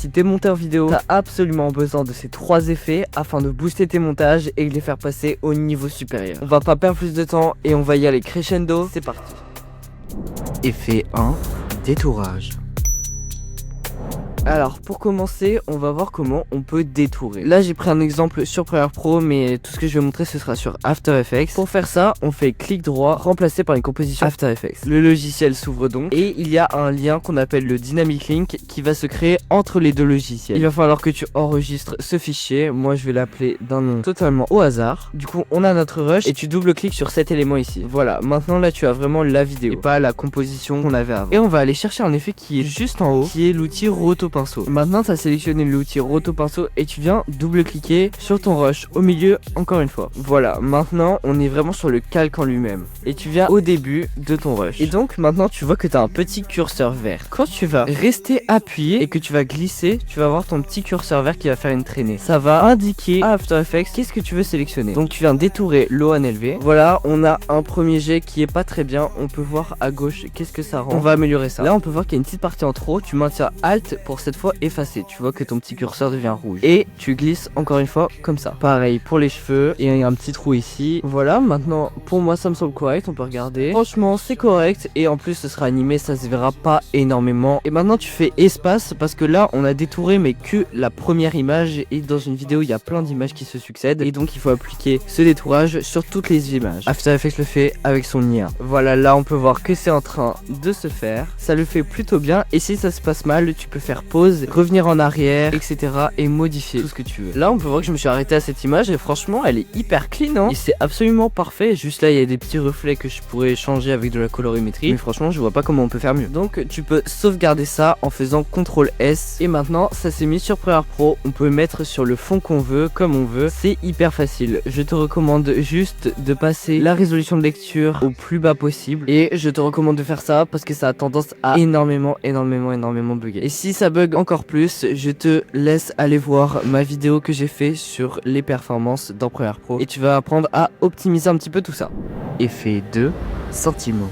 si t'es monteur vidéo, t'as absolument besoin de ces 3 effets afin de booster tes montages et de les faire passer au niveau supérieur. On va pas perdre plus de temps et on va y aller crescendo, c'est parti. Effet 1, détourage. Alors pour commencer, on va voir comment on peut détourer. Là j'ai pris un exemple sur Premiere Pro, mais tout ce que je vais montrer ce sera sur After Effects. Pour faire ça, on fait clic droit, remplacé par une composition After Effects. Le logiciel s'ouvre donc et il y a un lien qu'on appelle le Dynamic Link qui va se créer entre les deux logiciels. Il va falloir que tu enregistres ce fichier. Moi je vais l'appeler d'un nom totalement au hasard. Du coup on a notre rush et tu double-cliques sur cet élément ici. Voilà, maintenant là tu as vraiment la vidéo et pas la composition qu'on avait avant. Et on va aller chercher un effet qui est juste en haut, qui est l'outil roto pinceau. Maintenant tu as sélectionné l'outil roto pinceau et tu viens double-cliquer sur ton rush au milieu encore une fois. Voilà, maintenant on est vraiment sur le calque en lui-même et tu viens au début de ton rush. Et donc maintenant tu vois que tu as un petit curseur vert. Quand tu vas rester appuyé et que tu vas glisser, tu vas voir ton petit curseur vert qui va faire une traînée. Ça va indiquer à After Effects qu'est-ce que tu veux sélectionner. Donc tu viens détourer l'ONLV. Voilà, on a un premier jet qui est pas très bien. On peut voir à gauche qu'est-ce que ça rend. On va améliorer ça. Là on peut voir qu'il y a une petite partie en trop. Tu maintiens Alt pour cette fois effacer. Tu vois que ton petit curseur devient rouge. Et tu glisses encore une fois comme ça. Pareil pour les cheveux. Et il y a un petit trou ici. Voilà, maintenant pour moi ça me semble correct. On peut regarder. Franchement c'est correct. Et en plus ce sera animé, ça se verra pas énormément. Et maintenant tu fais espace parce que là on a détouré mais que la première image. Et dans une vidéo il y a plein d'images qui se succèdent. Et donc il faut appliquer ce détourage sur toutes les images. After Effects le fait avec son lien. Voilà, là on peut voir que c'est en train de se faire. Ça le fait plutôt bien. Et si ça se passe mal, tu peux faire pause, revenir en arrière, etc. et modifier tout ce que tu veux. Là on peut voir que je me suis arrêté à cette image et franchement elle est hyper clean hein. Et c'est absolument parfait. Juste là il y a des petits reflets que je pourrais changer avec de la colorimétrie. Mais franchement je vois pas comment on peut faire mieux. Donc tu peux sauvegarder ça en faisant CTRL S. Et maintenant ça s'est mis sur Premiere Pro. On peut mettre sur le fond qu'on veut, comme on veut. C'est hyper facile. Je te recommande juste de passer la résolution de lecture au plus bas possible. Et je te recommande de faire ça parce que ça a tendance à énormément bugger. Et si ça bug encore plus, je te laisse aller voir ma vidéo que j'ai fait sur les performances dans Premiere Pro. Et tu vas apprendre à optimiser un petit peu tout ça. Effet 2, sentiment.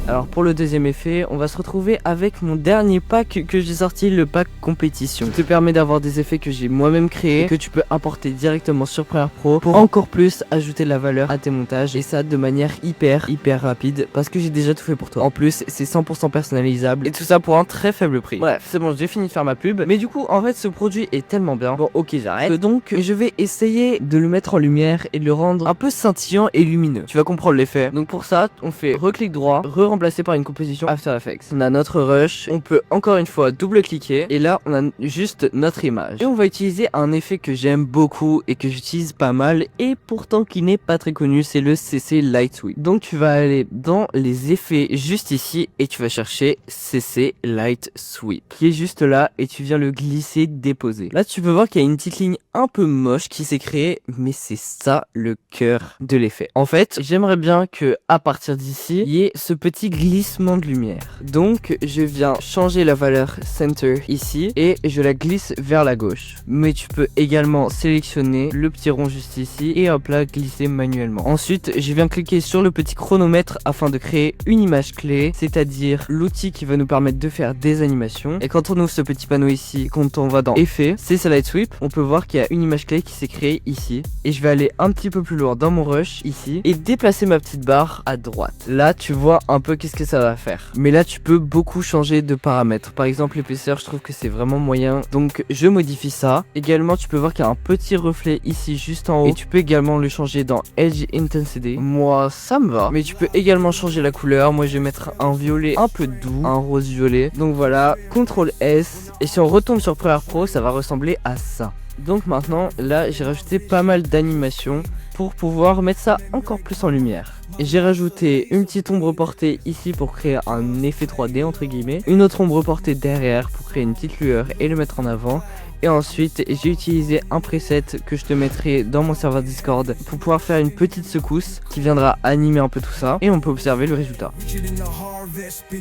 Alors pour le deuxième effet, on va se retrouver avec mon dernier pack que j'ai sorti, le pack compétition. Ça te permet d'avoir des effets que j'ai moi-même créés et que tu peux importer directement sur Premiere Pro pour encore plus ajouter de la valeur à tes montages. Et ça de manière hyper rapide parce que j'ai déjà tout fait pour toi. En plus, c'est 100% personnalisable et tout ça pour un très faible prix. Bref, c'est bon, j'ai fini de faire ma pub. Mais du coup, en fait, ce produit est tellement bien. Bon, ok, j'arrête. Donc, je vais essayer de le mettre en lumière et de le rendre un peu scintillant et lumineux. Tu vas comprendre l'effet. Donc pour ça, on fait reclic droit, remplacé par une composition After Effects. On a notre rush, on peut encore une fois double-cliquer et là on a juste notre image. Et on va utiliser un effet que j'aime beaucoup et que j'utilise pas mal et pourtant qui n'est pas très connu, c'est le CC Light Sweep. Donc tu vas aller dans les effets juste ici et tu vas chercher CC Light Sweep qui est juste là et tu viens le glisser, déposer. Là tu peux voir qu'il y a une petite ligne un peu moche qui s'est créée, mais c'est ça le cœur de l'effet. En fait, j'aimerais bien que à partir d'ici, il y ait ce petit glissement de lumière. Donc je viens changer la valeur center ici et je la glisse vers la gauche. Mais tu peux également sélectionner le petit rond juste ici et hop là glisser manuellement. Ensuite je viens cliquer sur le petit chronomètre afin de créer une image clé, c'est-à-dire l'outil qui va nous permettre de faire des animations. Et quand on ouvre ce petit panneau ici, quand on va dans effet, c'est ce light sweep, on peut voir qu'il y a une image clé qui s'est créée ici. Et je vais aller un petit peu plus loin dans mon rush ici et déplacer ma petite barre à droite. Là tu vois un peu qu'est-ce que ça va faire. Mais là tu peux beaucoup changer de paramètres. Par exemple l'épaisseur, je trouve que c'est vraiment moyen, donc je modifie ça. Également tu peux voir qu'il y a un petit reflet ici juste en haut et tu peux également le changer dans Edge Intensity. Moi ça me va. Mais tu peux également changer la couleur. Moi je vais mettre un violet un peu doux, un rose violet. Donc voilà, CTRL S. Et si on retombe sur Premiere Pro, ça va ressembler à ça. Donc maintenant là j'ai rajouté pas mal d'animations pour pouvoir mettre ça encore plus en lumière. Et j'ai rajouté une petite ombre portée ici pour créer un effet 3D entre guillemets, une autre ombre portée derrière pour créer une petite lueur et le mettre en avant. Et ensuite j'ai utilisé un preset que je te mettrai dans mon serveur Discord pour pouvoir faire une petite secousse qui viendra animer un peu tout ça et on peut observer le résultat.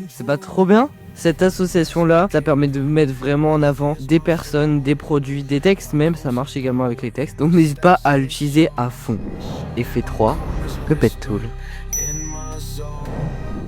C'est pas trop bien ? Cette association là, ça permet de mettre vraiment en avant des personnes, des produits, des textes même, ça marche également avec les textes. Donc n'hésite pas à l'utiliser à fond. Effet 3, le pet tool.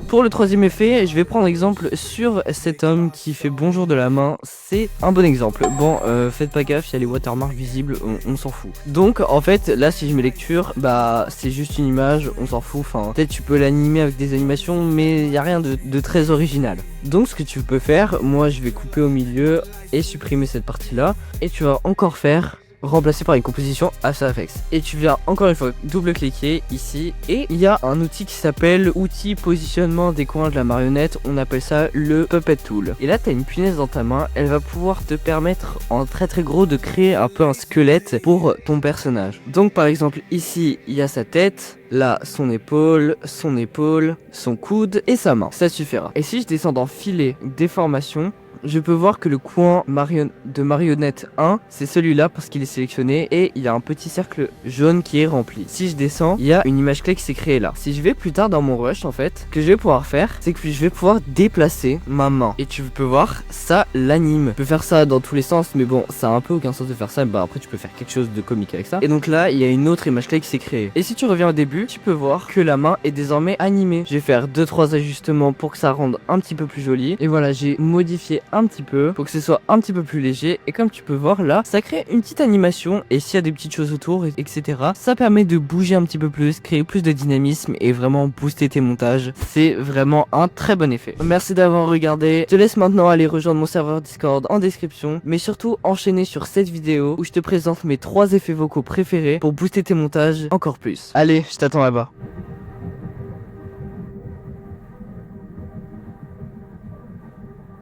Pour le troisième effet, je vais prendre exemple sur cet homme qui fait bonjour de la main. C'est un bon exemple. Bon, faites pas gaffe, il y a les watermarks visibles, on s'en fout. Donc en fait, là si je mets lecture, bah c'est juste une image, on s'en fout. Enfin, peut-être tu peux l'animer avec des animations, mais il n'y a rien de très original. Donc ce que tu peux faire, moi je vais couper au milieu et supprimer cette partie-là. Et tu vas encore faire remplacé par une composition After Effects. Et tu viens encore une fois double-cliquer ici et il y a un outil qui s'appelle outil positionnement des coins de la marionnette, on appelle ça le Puppet Tool. Et là tu as une punaise dans ta main, elle va pouvoir te permettre en très gros de créer un peu un squelette pour ton personnage. Donc par exemple ici il y a sa tête, là son épaule, son coude et sa main, ça suffira. Et si je descends dans filet déformation, je peux voir que le coin de marionnette 1, c'est celui-là parce qu'il est sélectionné et il y a un petit cercle jaune qui est rempli. Si je descends, il y a une image clé qui s'est créée là. Si je vais plus tard dans mon rush en fait, ce que je vais pouvoir faire, c'est que je vais pouvoir déplacer ma main. Et tu peux voir, ça l'anime. Tu peux faire ça dans tous les sens, mais bon, ça a un peu aucun sens de faire ça. Bah après tu peux faire quelque chose de comique avec ça. Et donc là, il y a une autre image clé qui s'est créée. Et si tu reviens au début, tu peux voir que la main est désormais animée. Je vais faire 2-3 ajustements pour que ça rende un petit peu plus joli. Et voilà, j'ai modifié un petit peu pour que ce soit un petit peu plus léger et comme tu peux voir là ça crée une petite animation et s'il y a des petites choses autour etc ça permet de bouger un petit peu plus, créer plus de dynamisme et vraiment booster tes montages. C'est vraiment un très bon effet. Merci d'avoir regardé, je te laisse maintenant aller rejoindre mon serveur Discord en description mais surtout enchaîner sur cette vidéo où je te présente mes 3 effets vocaux préférés pour booster tes montages encore plus. Allez, je t'attends là-bas.